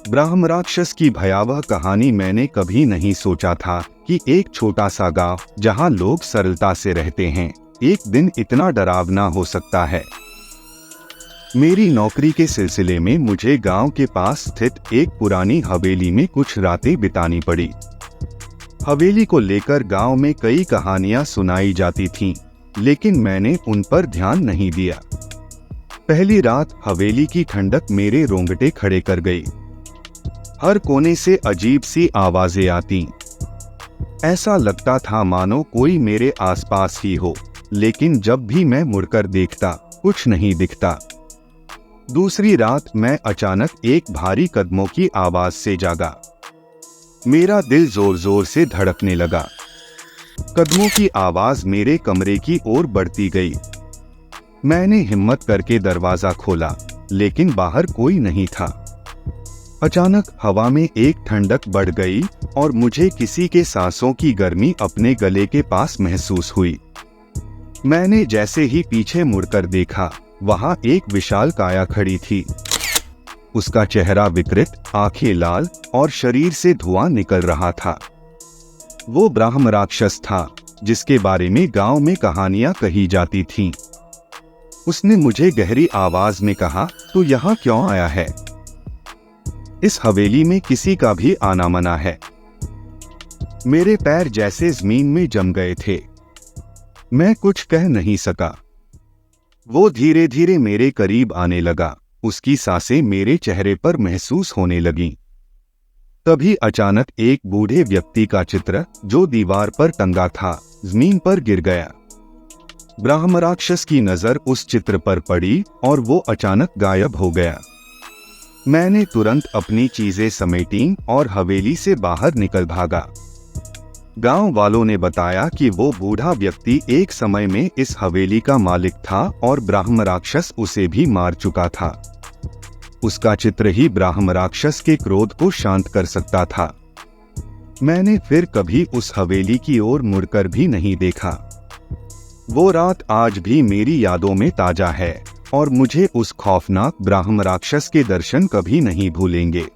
ब्राह्म राक्षस की भयावह कहानी। मैंने कभी नहीं सोचा था कि एक छोटा सा गांव जहां लोग सरलता से रहते हैं, एक दिन इतना डरावना हो सकता है। मेरी नौकरी के सिलसिले में मुझे गांव के पास स्थित एक पुरानी हवेली में कुछ रातें बितानी पड़ी। हवेली को लेकर गांव में कई कहानियां सुनाई जाती थीं, लेकिन मैंने उन पर ध्यान नहीं दिया। पहली रात हवेली की ठंडक मेरे रोंगटे खड़े कर गई। हर कोने से अजीब सी आवाजें आती। ऐसा लगता था मानो कोई मेरे आसपास ही हो, लेकिन जब भी मैं मुड़कर देखता, कुछ नहीं दिखता। दूसरी रात मैं अचानक एक भारी कदमों की आवाज से जागा। मेरा दिल जोर जोर से धड़कने लगा। कदमों की आवाज मेरे कमरे की ओर बढ़ती गई। मैंने हिम्मत करके दरवाजा खोला, लेकिन बाहर कोई नहीं था। अचानक हवा में एक ठंडक बढ़ गई और मुझे किसी के सांसों की गर्मी अपने गले के पास महसूस हुई। मैंने जैसे ही पीछे मुड़कर देखा, वहां एक विशाल काया खड़ी थी। उसका चेहरा विकृत, आंखें लाल और शरीर से धुआं निकल रहा था। वो ब्राह्म राक्षस था जिसके बारे में गांव में कहानियां कही जाती थीं। उसने मुझे गहरी आवाज में कहा, "तू यहाँ क्यों आया है? इस हवेली में किसी का भी आना मना है।" मेरे पैर जैसे जमीन में जम गए थे। मैं कुछ कह नहीं सका। वो धीरे धीरे मेरे करीब आने लगा। उसकी सांसें मेरे चेहरे पर महसूस होने लगीं। तभी अचानक एक बूढ़े व्यक्ति का चित्र, जो दीवार पर टंगा था, जमीन पर गिर गया। ब्राह्म राक्षस की नजर उस चित्र पर पड़ी और वो अचानक गायब हो गया। मैंने तुरंत अपनी चीजें समेटी और हवेली से बाहर निकल भागा। गांव वालों ने बताया कि वो बूढ़ा व्यक्ति एक समय में इस हवेली का मालिक था और ब्राह्म राक्षस उसे भी मार चुका था। उसका चित्र ही ब्राह्म राक्षस के क्रोध को शांत कर सकता था। मैंने फिर कभी उस हवेली की ओर मुड़कर भी नहीं देखा। वो रात आज भी मेरी यादों में ताजा है और मुझे उस खौफनाक ब्राह्म राक्षस के दर्शन कभी नहीं भूलेंगे।